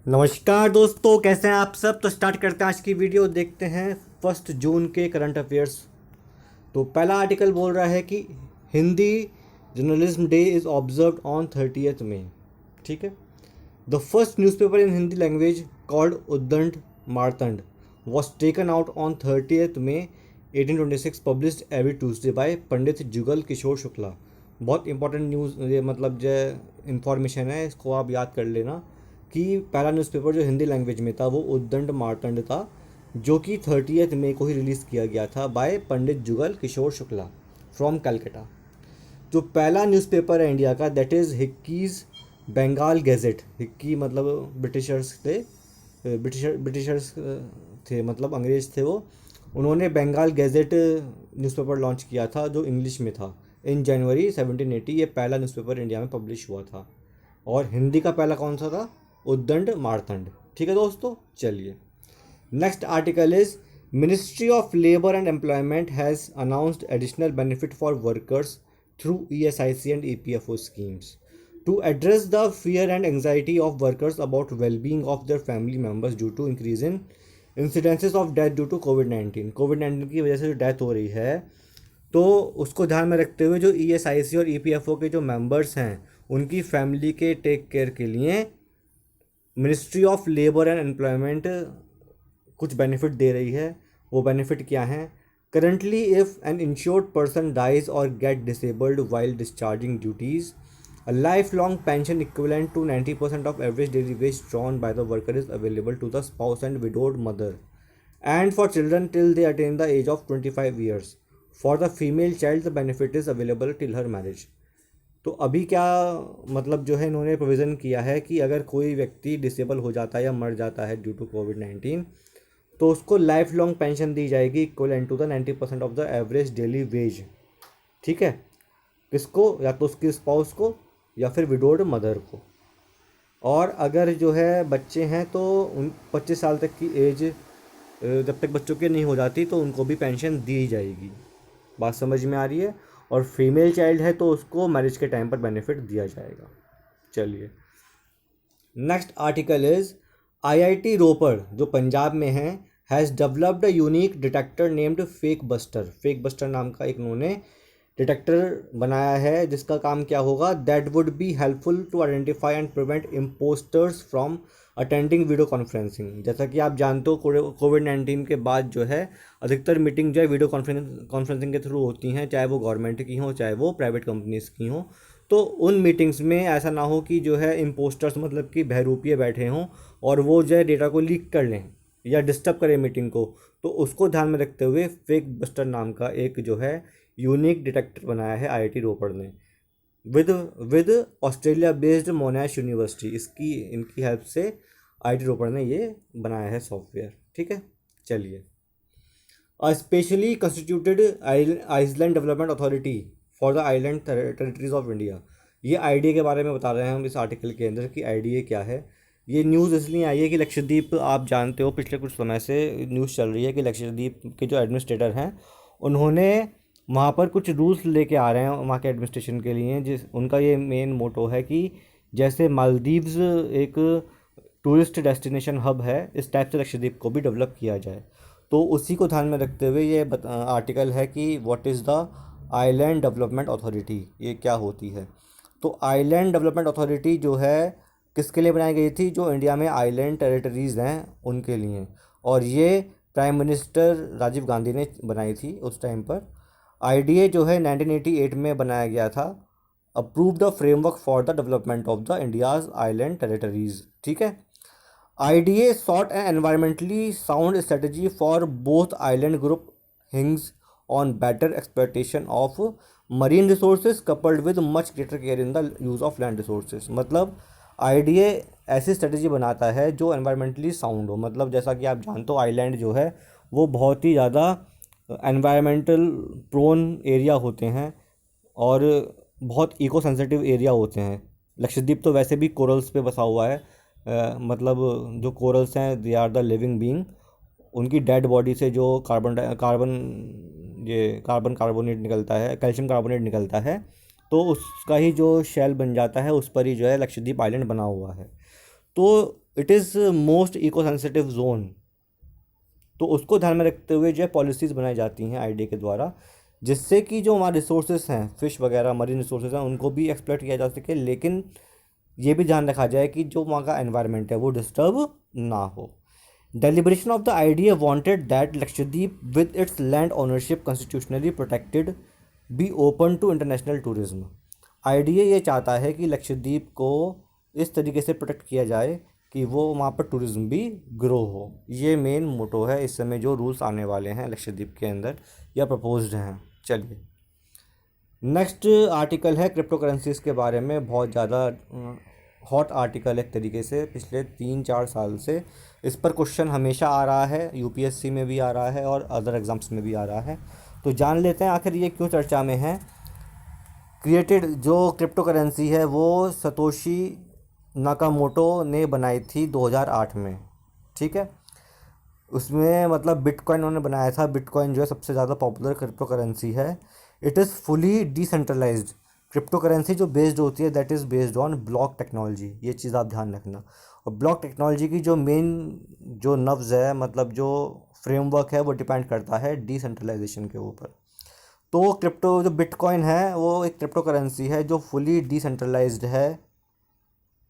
नमस्कार दोस्तों, कैसे हैं आप सब। तो स्टार्ट करते हैं आज की वीडियो। देखते हैं 1 जून के करंट अफेयर्स। तो पहला आर्टिकल बोल रहा है कि Hindi journalism day is observed on 30 May. ठीक है। The first newspaper in Hindi language called Uddand Martand was taken out on 30 May 1826, published every Tuesday by Pandit Jugal Kishore Shukla. बहुत इंपॉर्टेंट न्यूज़, ये मतलब जो इंफॉर्मेशन है, इसको आप याद कर लेना कि पहला न्यूज़पेपर जो हिंदी लैंग्वेज में था वो उद्दंड मार्तंड था, जो कि 30 मई को ही रिलीज़ किया गया था बाय पंडित जुगल किशोर शुक्ला फ्रॉम कलकत्ता। जो पहला न्यूज़पेपर है इंडिया का, that is Hicky's Bengal gazette. Hicky मतलब ब्रिटिशर्स थे, ब्रिटिशर्स थे, मतलब अंग्रेज थे वो। उन्होंने बंगाल गैजेट न्यूज़पेपर लॉन्च किया था जो इंग्लिश में था इन जनवरी 1780। ये पहला न्यूज़पेपर इंडिया में पब्लिश हुआ था। और हिंदी का पहला कौन सा था? उद्दंड मार्तंड। ठीक है दोस्तों, चलिए next article is ministry of labour and employment has announced additional benefit for workers through ESIC and EPFO schemes to address the fear and anxiety of workers about well-being of their family members due to increase in incidences of death due to COVID-19। कोविड-19 की वजह से जो death हो रही है, तो उसको ध्यान में रखते हुए जो ESIC और EPFO के जो मेंबर्स हैं उनकी फैमिली के टेक केयर के लिए ministry of labour and employment कुछ बेनिफिट दे रही है। वो बेनिफिट क्या हैं? Currently if an insured person dies और get disabled while discharging duties, a lifelong pension equivalent to 90% of average daily wage drawn by the worker is available to the spouse and widowed mother and for children till they attain the age of 25 years. For the female child, the benefit is available till her marriage। तो अभी क्या मतलब जो है इन्होंने provision किया है कि अगर कोई व्यक्ति डिसेबल हो जाता है या मर जाता है ड्यू टू कोविड-19, तो उसको लाइफ लॉन्ग पेंशन दी जाएगी equivalent to the 90% of the average daily wage. ठीक है। किसको? या तो उसकी स्पाउस को या फिर विडोड मदर को। और अगर जो है बच्चे हैं तो उन 25 साल तक की एज जब तक बच्चों की नहीं हो जाती तो उनको भी पेंशन दी जाएगी। बात समझ में आ रही है? और फीमेल चाइल्ड है तो उसको मैरिज के टाइम पर बेनिफिट दिया जाएगा। चलिए next article is IIT Ropar जो पंजाब में है has developed a unique detector named fake buster. Fake buster नाम का एक उन्होंने डिटेक्टर बनाया है जिसका काम क्या होगा? That would be helpful to identify and prevent impostors from attending video conferencing. जैसा कि आप जानते हो कोविड-19 के बाद जो है अधिकतर मीटिंग जो है वीडियो कॉन्फ्रेंसिंग के थ्रू होती हैं, चाहे वो गवर्नमेंट की हो चाहे वो प्राइवेट कंपनीज़ की हो। तो उन मीटिंग्स में ऐसा ना हो कि जो है इम्पोस्टर्स मतलब कि बहरूपिये बैठे हों और वो जो है डेटा को लीक कर लें या डिस्टर्ब करें मीटिंग को। तो उसको ध्यान में रखते हुए फेक बस्टर नाम का एक जो है यूनिक डिटेक्टर बनाया है IIT रोपड़ ने with with Australia based मोनाश university. इसकी इनकी हेल्प से IIT रोपड़ ने ये बनाया है सॉफ्टवेयर। ठीक है, चलिए specially constituted island development authority for the island territories of India. ये IDA के बारे में बता रहे हैं हम इस आर्टिकल के अंदर कि IDA क्या है। ये न्यूज़ इसलिए आई है कि लक्षद्वीप, आप जानते हो पिछले कुछ समय से न्यूज़ चल रही है कि लक्षद्वीप के जो एडमिनिस्ट्रेटर हैं उन्होंने वहाँ पर कुछ रूल्स लेके आ रहे हैं वहाँ के एडमिनिस्ट्रेशन के लिए, जिस उनका ये मेन मोटो है कि जैसे मालदीव्स एक टूरिस्ट डेस्टिनेशन हब है, इस टाइप से लक्षद्वीप को भी डेवलप किया जाए। तो उसी को ध्यान में रखते हुए ये आर्टिकल है कि what is the island development authority, ये क्या होती है। तो आइलैंड डेवलपमेंट अथॉरिटी जो है किसके लिए बनाई गई थी? जो इंडिया में आइलैंड टेरिटरीज़ हैं उनके लिए। और ये प्राइम मिनिस्टर राजीव गांधी ने बनाई थी उस टाइम पर। IDA जो है 1988 में बनाया गया था। Approve the framework for the development of the India's island territories. ठीक है। IDA sought an environmentally sound strategy for both island group hinges on better exploitation of marine resources coupled with much greater care in the use of land resources। मतलब IDA ऐसी strategy बनाता है जो environmentally sound हो। मतलब जैसा कि आप जानते हो आइलैंड जो है वो बहुत ही ज़्यादा एनवायरमेंटल प्रोन एरिया होते हैं और बहुत इको सेंसिटिव एरिया होते हैं। लक्षद्वीप तो वैसे भी कोरल्स पे बसा हुआ है। मतलब जो कोरल्स हैं they are the living being. उनकी डेड बॉडी से जो कार्बन कार्बोनेट निकलता है, कैल्शियम कार्बोनेट निकलता है, तो उसका ही जो शेल बन जाता है उस पर ही जो है लक्षद्वीप आइलैंड बना हुआ है। तो it is most eco sensitive zone. तो उसको ध्यान में रखते हुए जो है पॉलिसीज़ बनाई जाती हैं आईडीए के द्वारा, जिससे कि जो हमारे रिसोर्सेज हैं, फ़िश वगैरह मरीन रिसोर्सेज हैं, उनको भी एक्सप्लॉइट किया जा सके, लेकिन ये भी ध्यान रखा जाए कि जो वहाँ का एनवायरनमेंट है वो डिस्टर्ब ना हो। Deliberation of the idea wanted that Lakshadweep, with its land ownership constitutionally protected, be open to international tourism. Idea ये चाहता है कि लक्षद्वीप को इस तरीके से प्रोटेक्ट किया जाए कि वो वहाँ पर टूरिज़्म भी ग्रो हो। ये मेन मोटो है इस समय जो रूल्स आने वाले हैं लक्षद्वीप के अंदर या प्रपोज्ड हैं। चलिए नेक्स्ट आर्टिकल है क्रिप्टो करेंसीज़ के बारे में। बहुत ज़्यादा हॉट आर्टिकल एक तरीके से पिछले 3-4 साल से इस पर क्वेश्चन हमेशा आ रहा है, यूपीएससी में भी आ रहा है और अदर एग्ज़ाम्स में भी आ रहा है। तो जान लेते हैं आखिर ये क्यों चर्चा में है। क्रिएटेड जो क्रिप्टो करेंसी है वो सतोशी नाकामोटो ने बनाई थी 2008 में, ठीक है। उसमें मतलब बिटकॉइन उन्होंने बनाया था। बिटकॉइन जो है सबसे ज़्यादा पॉपुलर क्रिप्टो करेंसी है। It is fully decentralised crypto currency जो बेस्ड होती है, that is based on block technology. ये चीज़ आप ध्यान रखना। और ब्लॉक टेक्नोलॉजी की जो मेन जो नव्ज़ है, मतलब जो फ्रेमवर्क है, वो डिपेंड करता है डिसेंट्रलाइजेशन के ऊपर। तो क्रिप्टो जो बिटकॉइन है वो एक क्रिप्टो करेंसी है जो फुली डिसेंट्रलाइज्ड है।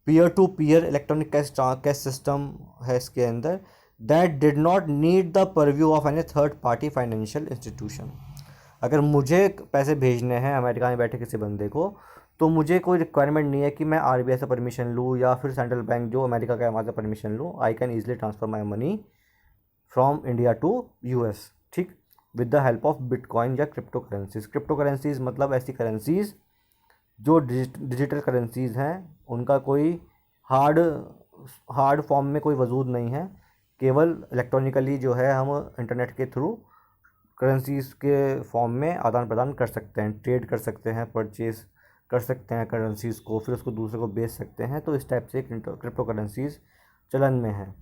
Peer to peer electronic cash system है इसके अंदर, that did not need the purview of any third party financial institution. अगर मुझे पैसे भेजने हैं अमेरिका में बैठे किसी बंदे को, तो मुझे कोई रिक्वायरमेंट नहीं है कि मैं आरबीआई से परमिशन लूँ या फिर सेंट्रल बैंक जो अमेरिका का है वहाँ से परमिशन लूँ। I can easily transfer my money from India to US, ठीक, with the help of bitcoin या क्रिप्टो करेंसीज। क्रिप्टो करेंसीज मतलब ऐसी करेंसीज जो डिजिटल करेंसीज हैं, उनका कोई हार्ड फॉर्म में कोई वजूद नहीं है, केवल इलेक्ट्रॉनिकली जो है हम इंटरनेट के थ्रू करेंसीज़ के फॉर्म में आदान प्रदान कर सकते हैं, ट्रेड कर सकते हैं, परचेज़ कर सकते हैं करेंसीज़ को, फिर उसको दूसरे को बेच सकते हैं। तो इस टाइप से क्रिप्टो करेंसीज़ चलन में है।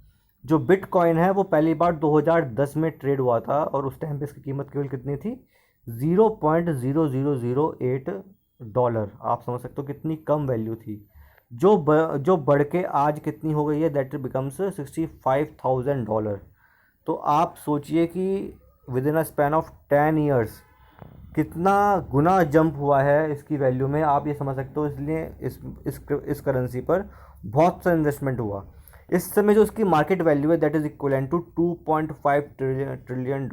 जो बिटकॉइन है वो पहली बार 2010 में ट्रेड हुआ था और उस टाइम पे इसकी कीमत केवल कितनी थी, $0.0008। आप समझ सकते हो कितनी कम वैल्यू थी, जो बढ़ के आज कितनी हो गई है, दैट बिकम्स $65,000। तो आप सोचिए कि with in a span of 10 years कितना गुना जंप हुआ है इसकी वैल्यू में, आप ये समझ सकते हो। इसलिए इस करेंसी पर बहुत सा इन्वेस्टमेंट हुआ। इस समय जो उसकी मार्केट वैल्यू है that is equivalent to $2.5 trillion,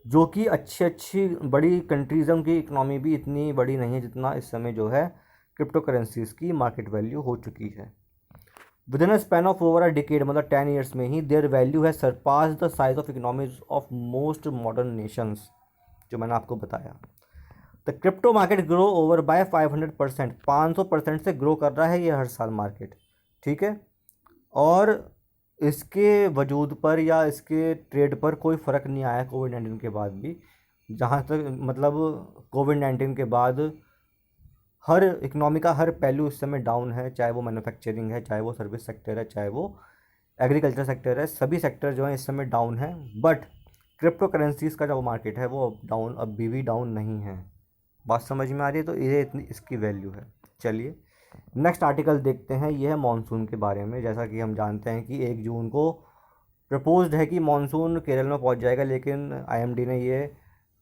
जो कि अच्छी बड़ी कंट्रीज़ों की इकनॉमी भी इतनी बड़ी नहीं है जितना इस समय जो है क्रिप्टो करेंसीज़ की मार्केट वैल्यू हो चुकी है। Within a span of over a decade, मतलब 10 ईयर्स में ही देयर वैल्यू है surpass the size of economies of most modern nations, जो मैंने आपको बताया। The crypto market grow over by 500%, 500% से ग्रो कर रहा है ये हर साल मार्केट, ठीक है। और इसके वजूद पर या इसके ट्रेड पर कोई फ़र्क नहीं आया कोविड-19 के बाद भी। जहाँ तक मतलब कोविड-19 के बाद हर इकनॉमी का हर पहलू इस समय डाउन है, चाहे वो मैन्युफैक्चरिंग है, चाहे वो सर्विस सेक्टर है, चाहे वो एग्रीकल्चर सेक्टर है, सभी सेक्टर जो है इस समय डाउन है। बट क्रिप्टो करेंसीज़ का जो मार्केट है वो डाउन अभी भी डाउन नहीं है। बात समझ में आ रही है? तो ये इतनी इसकी वैल्यू है। चलिए नेक्स्ट आर्टिकल देखते हैं। ये है मानसून के बारे में। जैसा कि हम जानते हैं कि 1 जून को प्रपोज्ड है कि मानसून केरल में पहुंच जाएगा, लेकिन आईएमडी ने ये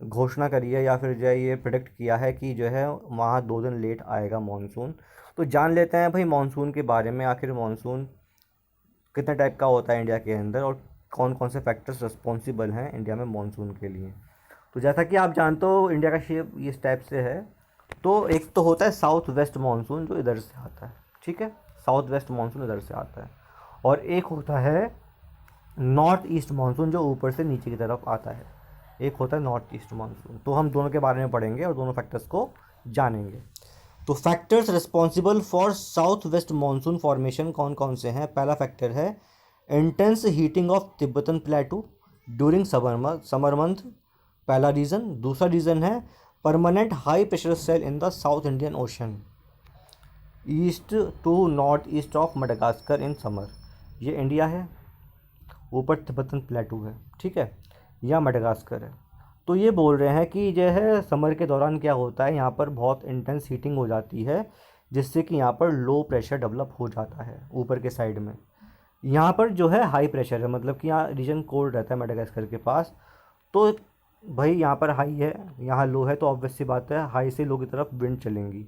घोषणा करी है या फिर जो है ये प्रेडिक्ट किया है कि जो है वहाँ 2 दिन लेट आएगा मानसून। तो जान लेते हैं भाई मानसून के बारे में, आखिर मानसून कितने टाइप का होता है इंडिया के अंदर और कौन कौन से फैक्टर्स रिस्पॉन्सिबल हैं इंडिया में मानसून के लिए। तो जैसा कि आप जानते हो इंडिया का शेप इस टाइप से है। तो एक तो होता है साउथ वेस्ट मानसून जो इधर से आता है, ठीक है, साउथ वेस्ट मानसून इधर से आता है। और एक होता है नॉर्थ ईस्ट मानसून जो ऊपर से नीचे की तरफ आता है। एक होता है नॉर्थ ईस्ट मानसून। तो हम दोनों के बारे में पढ़ेंगे और दोनों फैक्टर्स को जानेंगे। तो factors responsible for south west monsoon formation कौन कौन से हैं। पहला फैक्टर है intense heating of Tibetan plateau during summer month, पहला रीज़न। दूसरा रीज़न है permanent high pressure cell in the south Indian ocean east to north east of Madagascar in summer. ये इंडिया है, ऊपर तिब्बतन प्लेटू है, ठीक है, या मडागास्कर है। तो ये बोल रहे हैं कि जो है समर के दौरान क्या होता है, यहाँ पर बहुत इंटेंस हीटिंग हो जाती है जिससे कि यहाँ पर लो प्रेशर डेवलप हो जाता है ऊपर के साइड में। यहाँ पर जो है हाई प्रेशर है, मतलब कि यहाँ रीजन कोल्ड रहता है मेडागास्कर के पास, तो भाई यहाँ पर हाई है, यहाँ लो है, तो ऑब्वियस सी बात है हाई से लो की तरफ विंड चलेंगी।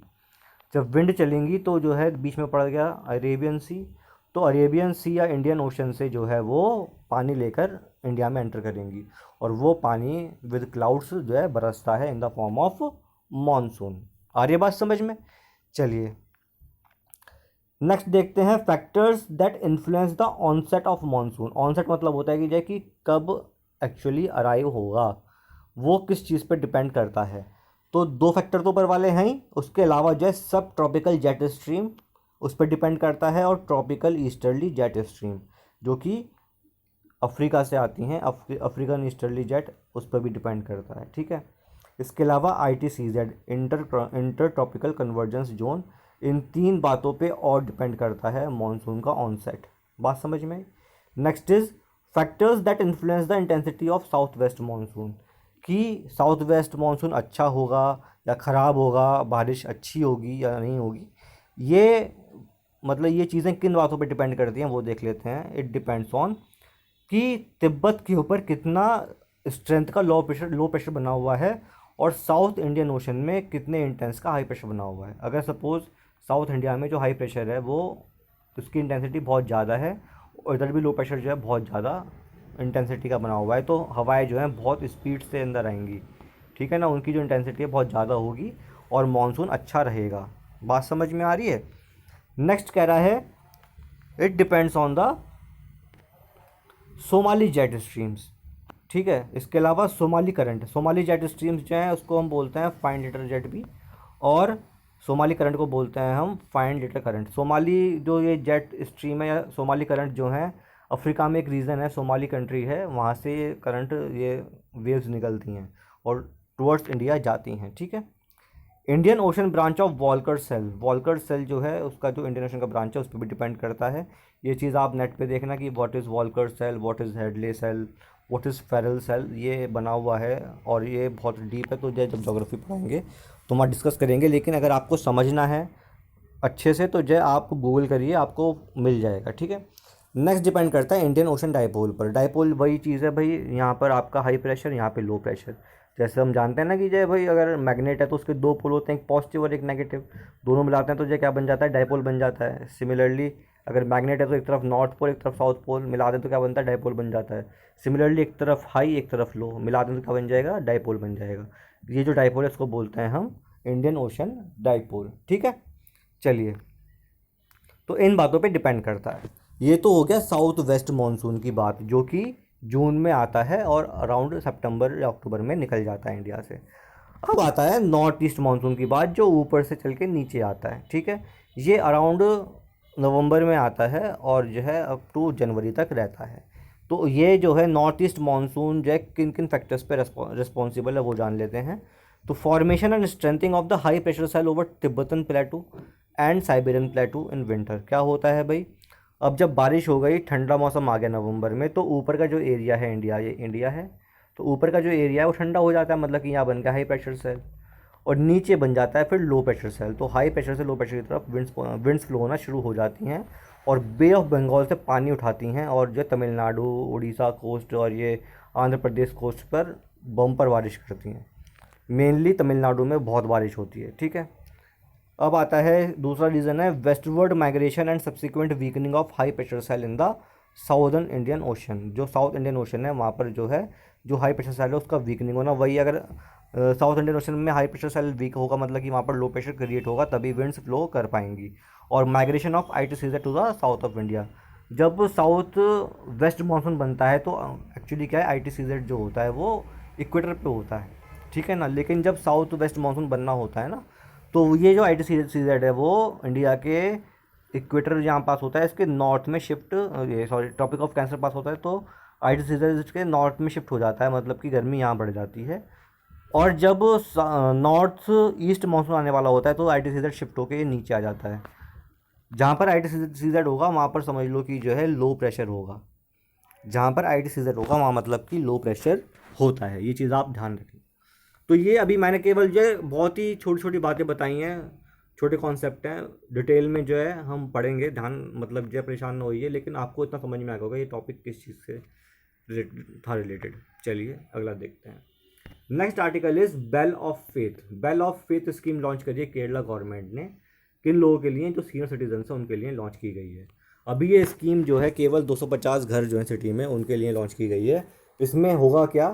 जब विंड चलेंगी तो जो है बीच में पड़ गया अरेबियन सी, तो अरेबियन सी या इंडियन ओशन से जो है वो पानी लेकर इंडिया में एंटर करेंगी, और वो पानी विद क्लाउड्स जो है बरसता है in the form of monsoon. आ रही है बात समझ में? चलिए नेक्स्ट देखते हैं factors that influence the onset of monsoon. Onset मतलब होता है कि जो कि कब एक्चुअली अराइव होगा, वो किस चीज़ पर डिपेंड करता है। तो दो फैक्टर तो ऊपर वाले हैं ही, उसके अलावा जो है सब ट्रॉपिकल जेट स्ट्रीम उस पर डिपेंड करता है, और ट्रॉपिकल ईस्टर्ली जेट स्ट्रीम जो कि अफ्रीका से आती हैं, अफ्रीकन ईस्टर्ली जेट उस पर भी डिपेंड करता है, ठीक है। इसके अलावा ITCZ inter tropical convergence zone, इन तीन बातों पे और डिपेंड करता है मॉनसून का ऑनसेट। बात समझ में? Next is factors that influence the intensity of south west monsoon, कि साउथ वेस्ट मानसून अच्छा होगा या ख़राब होगा, बारिश अच्छी होगी या नहीं होगी, ये मतलब ये चीज़ें किन बातों पे डिपेंड करती हैं वो देख लेते हैं। इट डिपेंड्स ऑन कि तिब्बत के ऊपर कितना स्ट्रेंथ का लो प्रेशर बना हुआ है, और साउथ इंडियन ओशन में कितने इंटेंस का हाई प्रेशर बना हुआ है। अगर सपोज़ साउथ इंडिया में जो हाई प्रेशर है वो उसकी इंटेंसिटी बहुत ज़्यादा है, और इधर भी लो प्रेशर जो है बहुत ज़्यादा इंटेंसिटी का बना हुआ है, तो हवाएं जो हैं बहुत स्पीड से अंदर आएंगी, ठीक है ना, उनकी जो इंटेंसिटी है बहुत ज़्यादा होगी और मानसून अच्छा रहेगा। बात समझ में आ रही है? नेक्स्ट कह रहा है it depends on the Somali jet streams, ठीक है। इसके अलावा Somali current, Somali jet streams जो हैं उसको हम बोलते हैं फाइन लिटर जेट भी, और सोमाली करंट को बोलते हैं हम फाइन लिटर करंट। सोमाली जो ये जेट स्ट्रीम है या सोमाली करंट जो है, अफ्रीका में एक रीजन है, सोमाली कंट्री है, वहाँ से ये करंट ये वेव्स निकलती हैं और टुवर्ड्स इंडिया जाती हैं, ठीक है। Indian ocean branch of Walker cell, Walker cell जो है उसका जो इंडियन ओशन का ब्रांच है उस पर भी डिपेंड करता है। ये चीज़ आप नेट पे देखना कि what is Walker cell, what is Hadley cell, what is Ferrel cell, ये बना हुआ है और ये बहुत डीप है, तो जब ज्योग्राफी पढ़ाएंगे तो हम डिस्कस करेंगे। लेकिन अगर आपको समझना है अच्छे से तो जो आप गूगल करिए, आपको मिल जाएगा, ठीक है। नेक्स्ट डिपेंड करता है इंडियन ओशन डाइपोल पर। डाइपोल वही चीज़ है भाई, यहाँ पर आपका हाई प्रेशर, यहाँ पे लो प्रेशर। जैसे हम जानते हैं ना कि जय भाई अगर मैग्नेट है तो उसके दो पोल होते हैं, एक पॉजिटिव और एक नेगेटिव, दोनों मिलाते हैं तो जय क्या बन जाता है, डाइपोल बन जाता है। सिमिलरली अगर मैग्नेट है तो एक तरफ नॉर्थ पोल एक तरफ साउथ पोल मिला दें तो क्या बनता है, डाइपोल बन जाता है। सिमिलरली एक तरफ हाई एक तरफ लो मिला दें तो क्या बन जाएगा, डाइपोल बन जाएगा। ये जो डाइपोल है इसको बोलते हैं हम इंडियन ओशन डाइपोल, ठीक है। चलिए, तो इन बातों पे डिपेंड करता है। ये तो हो गया साउथ वेस्ट मानसून की बात, जो कि जून में आता है और अराउंड सितंबर या अक्टूबर में निकल जाता है इंडिया से। अब आता है नॉर्थ ईस्ट मानसून की बात, जो ऊपर से चल के नीचे आता है, ठीक है। ये अराउंड नवंबर में आता है और जो है अप टू जनवरी तक रहता है। तो ये जो है नॉर्थ ईस्ट मानसून जो है किन किन फैक्टर्स पे रिस्पॉन्सिबल है वो जान लेते हैं। तो formation and strengthening of the high pressure cell over Tibetan plateau and Siberian plateau in winter. क्या होता है भाई, अब जब बारिश हो गई, ठंडा मौसम आ गया नवंबर में, तो ऊपर का जो एरिया है इंडिया, ये इंडिया है, तो ऊपर का जो एरिया है वो ठंडा हो जाता है, मतलब कि यहाँ बन गया हाई प्रेशर सेल, और नीचे बन जाता है फिर लो प्रेशर सेल। तो हाई प्रेशर से लो प्रेशर की तरफ विंड्स फ्लो होना शुरू हो जाती हैं और बे ऑफ बंगाल से पानी उठाती हैं, और जो तमिलनाडु, उड़ीसा कोस्ट और ये आंध्र प्रदेश कोस्ट पर बम्पर बारिश करती हैं। मेनली तमिलनाडु में बहुत बारिश होती है, ठीक है। अब आता है दूसरा रीज़न है westward migration and subsequent weakening of high pressure cell in the southern Indian ocean. जो साउथ इंडियन ओशन है वहाँ पर जो है जो हाई प्रेशर सेल है उसका वीकनिंग होना। वही अगर साउथ इंडियन ओशन में हाई प्रेशर सेल वीक होगा, मतलब कि वहाँ पर लो प्रेशर क्रिएट होगा, तभी विंड्स फ्लो कर पाएंगी। और migration of ITCZ to the south of India, जब साउथ वेस्ट मानसून बनता है तो एक्चुअली क्या है, ITCZ जो होता है वो इक्वेटर पे होता है, ठीक है ना। लेकिन जब साउथ वेस्ट मानसून बनना होता है ना, तो ये जो ITCZ है वो इंडिया के इक्वेटर जहाँ पास होता है इसके नॉर्थ में शिफ्ट, ये सॉरी ट्रॉपिक ऑफ कैंसर पास होता है, तो ITCZ के नॉर्थ में शिफ्ट हो जाता है, मतलब कि गर्मी यहाँ बढ़ जाती है। और जब नॉर्थ ईस्ट मानसून आने वाला होता है तो ITCZ शिफ्ट होकर नीचे आ जाता है। जहाँ पर ITCZ होगा वहाँ पर समझ लो कि जो है लो प्रेशर होगा, जहाँ पर ITCZ होगा वहाँ मतलब कि लो प्रेशर होता है। ये चीज़ आप ध्यान रखें। तो ये अभी मैंने केवल जो बहुत ही छोटी छोटी बातें बताई हैं, छोटे कॉन्सेप्ट हैं, डिटेल में जो है हम पढ़ेंगे, ध्यान मतलब जो है परेशान ना होइए, लेकिन आपको इतना समझ में आ होगा ये टॉपिक किस चीज़ से रिलेटेड। चलिए अगला देखते हैं। Next article is bell of faith. Bell of faith scheme launch करी है केरला गवर्नमेंट ने। किन लोगों के लिए? जो सीनियर सिटीजन है उनके लिए लॉन्च की गई है। अभी ये स्कीम जो है केवल 250 घर जो है सिटी में उनके लिए लॉन्च की गई है। इसमें होगा क्या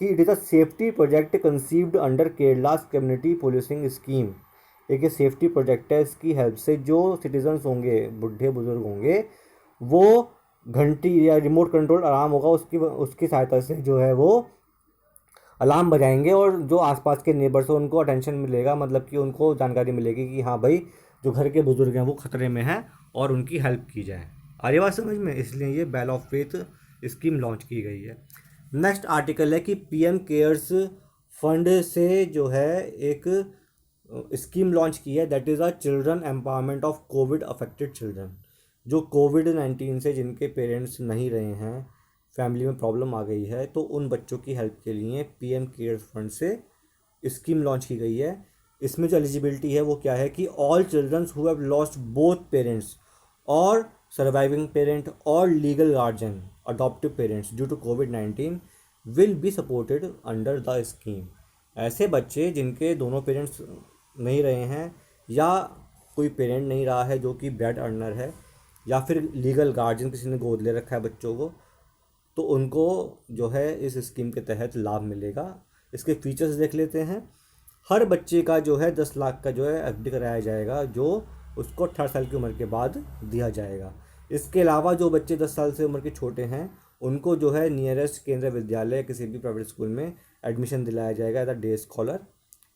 कि it is a safety project conceived under Kerala's community policing scheme. एक ये सेफ्टी प्रोजेक्ट है, इसकी हेल्प से जो सिटीजन्स होंगे, बुढ़े बुजुर्ग होंगे, वो घंटी या रिमोट कंट्रोल अलार्म होगा उसकी सहायता से जो है वो अलार्म बजाएंगे, और जो आसपास के नेबर्स हैं उनको अटेंशन मिलेगा, मतलब कि उनको जानकारी मिलेगी कि हाँ भाई जो घर के बुजुर्ग हैं वो खतरे में हैं और उनकी हेल्प की जाए। आ रही बात समझ में? इसलिए ये bell of faith scheme launch की गई है। नेक्स्ट आर्टिकल है कि पीएम केयर्स फंड से जो है एक स्कीम लॉन्च की है, that is a children empowerment of Covid affected children. जो कोविड-19 से जिनके पेरेंट्स नहीं रहे हैं, फैमिली में प्रॉब्लम आ गई है, तो उन बच्चों की हेल्प के लिए पीएम केयर्स फंड से स्कीम लॉन्च की गई है। इसमें जो एलिजिबिलिटी है वो क्या है कि all childrens who have lost both parents और सर्वाइविंग पेरेंट और legal guardian adoptive parents due to कोविड-19 will be supported under the scheme. ऐसे बच्चे जिनके दोनों पेरेंट्स नहीं रहे हैं, या कोई पेरेंट नहीं रहा है जो कि ब्रेड अर्नर है, या फिर लीगल गार्जियन किसी ने गोद ले रखा है बच्चों को, तो उनको जो है इस स्कीम के तहत लाभ मिलेगा। इसके फीचर्स देख लेते हैं। हर बच्चे का जो है 10 लाख का जो है एफडी कराया जाएगा, जो उसको 18 साल की उम्र के बाद दिया जाएगा। इसके अलावा जो बच्चे 10 साल से उम्र के छोटे हैं उनको जो है नियरेस्ट केंद्रीय विद्यालय या किसी भी प्राइवेट स्कूल में एडमिशन दिलाया जाएगा एज अ डे स्कॉलर।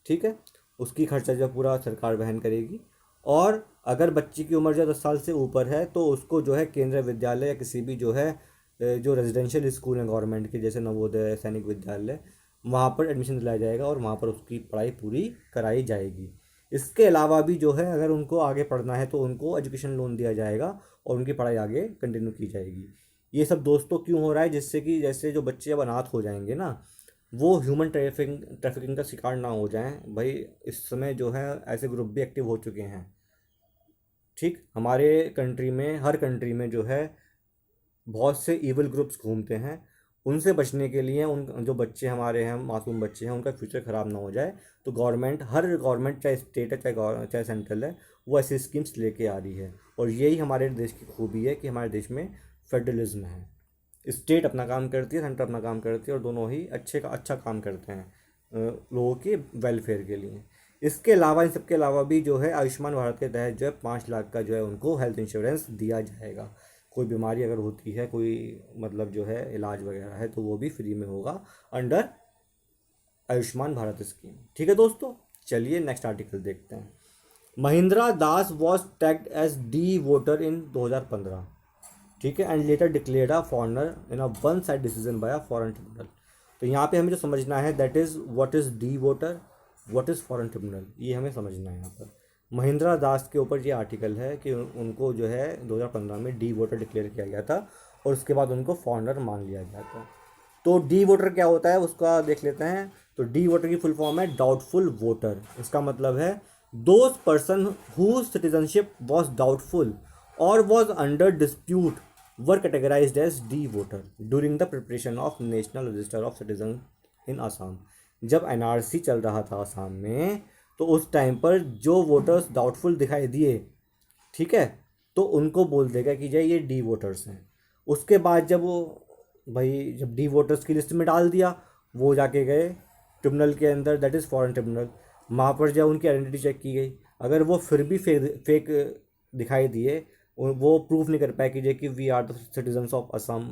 ठीक है, उसकी खर्चा जो पूरा सरकार वहन करेगी। और अगर बच्चे की उम्र जो 10 साल से ऊपर है तो उसको जो है केंद्रीय विद्यालय या किसी भी जो है जो रेजिडेंशियल स्कूल हैं गवर्नमेंट के, जैसे नवोदय, सैनिक विद्यालय, वहाँ पर एडमिशन दिलाया जाएगा और वहाँ पर उसकी पढ़ाई पूरी कराई जाएगी। इसके अलावा भी जो है अगर उनको आगे पढ़ना है तो उनको एजुकेशन लोन दिया जाएगा और उनकी पढ़ाई आगे कंटिन्यू की जाएगी। ये सब दोस्तों क्यों हो रहा है? जिससे कि जैसे जो बच्चे अब अनाथ हो जाएंगे ना, वो ह्यूमन ट्रैफिकिंग का शिकार ना हो जाएं। भाई इस समय जो है ऐसे ग्रुप भी एक्टिव हो चुके हैं। ठीक, हमारे कंट्री में, हर कंट्री में जो है बहुत से इवल ग्रुप्स घूमते हैं। उनसे बचने के लिए उन जो बच्चे हमारे हैं, मासूम बच्चे हैं, उनका फ्यूचर ख़राब ना हो जाए, तो गवर्नमेंट, हर गवर्नमेंट चाहे स्टेट है चाहे सेंट्रल है, वो ऐसी स्कीम्स लेके आ रही है। और यही हमारे देश की खूबी है कि हमारे देश में फेडरलिज्म है। स्टेट अपना काम करती है, सेंटर अपना काम करती है, और दोनों ही अच्छा काम करते हैं लोगों के वेलफेयर के लिए। इसके अलावा, इन सब के अलावा भी जो है आयुष्मान भारत के तहत जो है 5 लाख का जो है उनको हेल्थ इंश्योरेंस दिया जाएगा। कोई बीमारी अगर होती है, कोई मतलब जो है इलाज वगैरह है, तो वो भी फ्री में होगा अंडर आयुष्मान भारत स्कीम। ठीक है दोस्तों, चलिए नेक्स्ट आर्टिकल देखते हैं। Mahindra Das was tagged as D voter in 2015। ठीक है, and later declared a foreigner in a one side decision by a foreign tribunal. तो यहाँ पे हमें जो समझना है, that is what is D voter, what is foreign tribunal, ये हमें समझना है यहाँ पर। महिंद्रा दास के ऊपर ये आर्टिकल है कि उनको जो है 2015 में डी वोटर डिक्लेयर किया गया था और उसके बाद उनको फॉरनर मान लिया गया था। तो डी वोटर क्या होता है उसका देख लेते हैं। तो डी वोटर की फुल फॉर्म है डाउटफुल वोटर। इसका मतलब है those person whose citizenship was doubtful और was under dispute were categorized as D voter during the preparation of National Register of Citizens in Assam। जब एनआरसी चल रहा था असम में, तो उस टाइम पर जो वोटर्स डाउटफुल दिखाई दिए, ठीक है, तो उनको बोल देगा कि जय ये डी वोटर्स हैं। उसके बाद जब वो भाई जब डी वोटर्स की लिस्ट में डाल दिया, वो जाके गए ट्रिब्यूनल के अंदर, दैट इज़ फॉरेन ट्रिब्यूनल। वहाँ पर जब उनकी आइडेंटिटी चेक की गई, अगर वो फिर भी फेक दिखाई दिए, वो प्रूफ नहीं कर पाए कि we are the citizens of Assam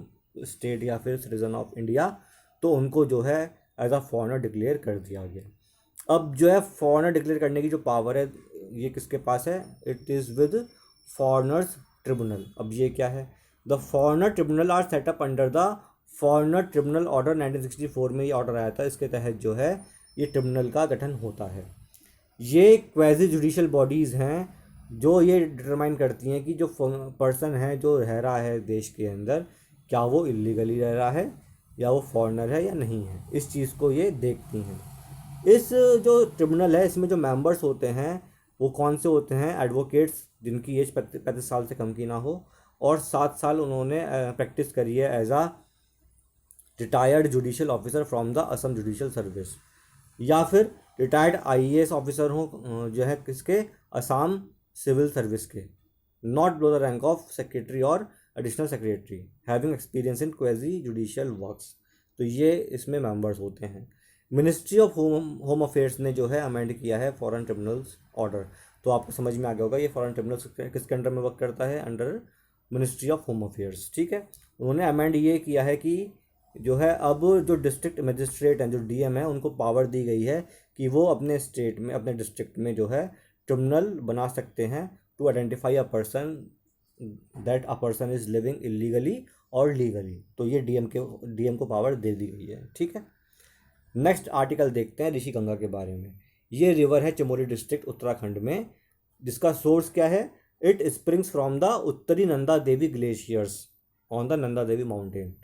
state या फिर सिटीजन ऑफ इंडिया, तो उनको जो है एज अ फॉरेनर डिक्लेयर कर दिया गया। अब जो है फॉरेनर डिक्लेयर करने की जो पावर है ये किसके पास है? It is with foreigners tribunal. अब ये क्या है? The foreigner tribunal are set up under the foreigner tribunal order 1964 में ये ऑर्डर आया था। इसके तहत जो है ये ट्रिब्यूनल का गठन होता है। ये क्वाजी जुडिशल बॉडीज़ हैं जो ये डिटरमाइन करती हैं कि जो पर्सन है जो रह रहा है देश के अंदर, क्या वो इलीगली रह रहा है या वो फॉरेनर है या नहीं है। इस चीज़ को ये देखती हैं। इस जो ट्रिब्यूनल है इसमें जो मेंबर्स होते हैं वो कौन से होते हैं? एडवोकेट्स जिनकी एज 35 साल से कम की ना हो और 7 साल उन्होंने प्रैक्टिस करी है as a retired judicial officer from the Assam judicial service, या फिर रिटायर्ड आईएएस ऑफिसर हो जो है किसके? असम सिविल सर्विस के, not below the rank of secretary और additional secretary, having experience in quasi judicial works. तो ये इसमें मेंबर्स होते हैं। मिनिस्ट्री ऑफ होम अफेयर्स ने जो है अमेंड किया है फॉरेन ट्रिब्यूनल्स ऑर्डर। तो आपको समझ में आ गया होगा ये फॉरेन ट्रिब्यूनल्स किसके अंडर में वर्क करता है? Under ministry of home affairs. ठीक है, उन्होंने अमेंड ये किया है कि जो है अब जो डिस्ट्रिक्ट मजिस्ट्रेट हैं, जो डीएम है, उनको पावर दी गई है कि वो अपने स्टेट में, अपने डिस्ट्रिक्ट में जो है ट्रिब्यूनल बना सकते हैं to identify a person that a person is living illegally और लीगली। तो ये डीएम को पावर दे दी गई है। ठीक है, नेक्स्ट आर्टिकल देखते हैं ऋषि गंगा के बारे में। ये रिवर है चमोली डिस्ट्रिक्ट उत्तराखंड में, जिसका सोर्स क्या है? It springs from the Uttari Nanda Devi glaciers on the Nanda Devi mountain.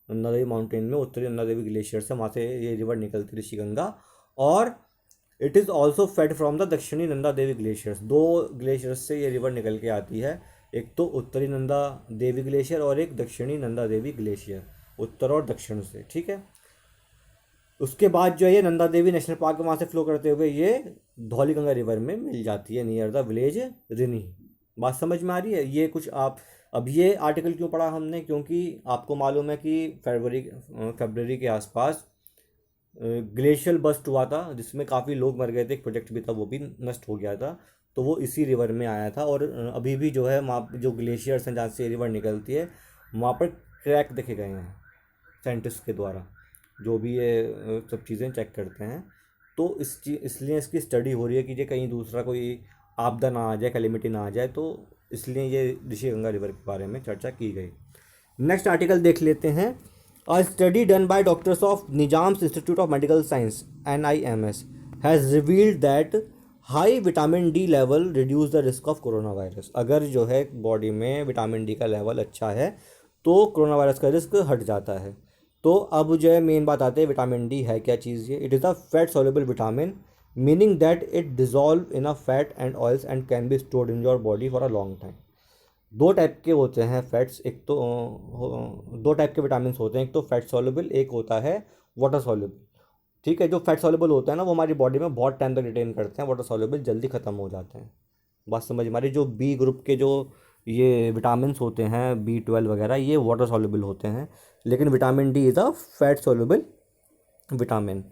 Nanda Devi mountain में उत्तरी नंदा देवी ग्लेशियर से वहाँ से ये रिवर निकलती है ऋषि गंगा। और it is also fed from the दक्षिणी नंदा देवी ग्लेशियर्स। 2 ग्लेशियर्स से ये रिवर निकल के आती है, एक तो उत्तरी नंदा देवी ग्लेशियर और एक दक्षिणी नंदा देवी ग्लेशियर, उत्तर और दक्षिण से। ठीक है, उसके बाद जो है ये नंदा देवी नेशनल पार्क में वहाँ से फ्लो करते हुए ये धौलीगंगा रिवर में मिल जाती है नियर द विलेज रिनी। बात समझ में आ रही है? ये कुछ आप अब ये आर्टिकल क्यों पढ़ा हमने? क्योंकि आपको मालूम है कि फरवरी के आसपास ग्लेशियल बस्ट हुआ था जिसमें काफ़ी लोग मर गए थे, एक प्रोजेक्ट भी था वो भी नष्ट हो गया था, तो वो इसी रिवर में आया था। और अभी भी जो है वहाँ जो ग्लेशियर्स हैं जहाँ से ये रिवर निकलती है वहाँ पर क्रैक देखे गए हैं साइंटिस्ट के द्वारा, जो भी ये सब चीज़ें चेक करते हैं। तो इसलिए इसकी स्टडी हो रही है कि ये कहीं दूसरा कोई आपदा ना आ जाए, कैलेमिटी ना आ जाए, तो इसलिए ये ऋषि गंगा रिवर के बारे में चर्चा की गई। नेक्स्ट आर्टिकल देख लेते हैं। अ study done by doctors of Nizams institute of medical science NIMS has revealed that high vitamin D level reduce the risk of corona virus. अगर जो है बॉडी में विटामिन डी का लेवल अच्छा है तो कोरोना वायरस का रिस्क हट जाता है। तो अब जो है मेन बात आती है विटामिन डी है क्या चीज़? ये it is a fat soluble vitamin, meaning that it dissolve in a fat and oils and can be stored in your body for a long time. 2 type के होते हैं फैट्स, एक तो 2 टाइप के vitamin होते हैं, एक तो फैट सॉल्युबल, एक होता है वाटर सॉल्युबल। ठीक है, जो फैट सॉल्युबल होता है ना वो हमारी बॉडी में बहुत टाइम तक रिटेन करते हैं, वाटर सॉल्युबल जल्दी ख़त्म हो जाते हैं। बात समझ हमारी, जो बी ग्रुप के जो ये विटामिन होते हैं B12 वगैरह, ये वाटर सॉल्युबल होते हैं, लेकिन vitamin D is a fat soluble vitamin.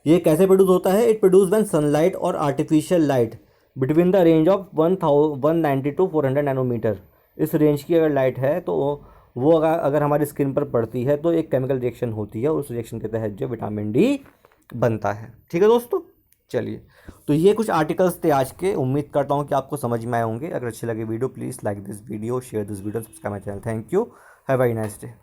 ये कैसे प्रोड्यूस होता है? इट प्रोड्यूस व्हेन सनलाइट और artificial light between the range of 190 to 400 nanometer. इस रेंज की अगर लाइट है तो वो अगर हमारी स्किन पर पड़ती है तो एक केमिकल रिएक्शन होती है, उस रिएक्शन के तहत जो विटामिन डी बनता है। ठीक है दोस्तों, चलिए, तो ये कुछ आर्टिकल्स थे आज के। उम्मीद करता हूँ कि आपको समझ में आए होंगे। अगर अच्छे लगे video, please like this video, share this video, subscribe my channel. Thank you, have a nice day.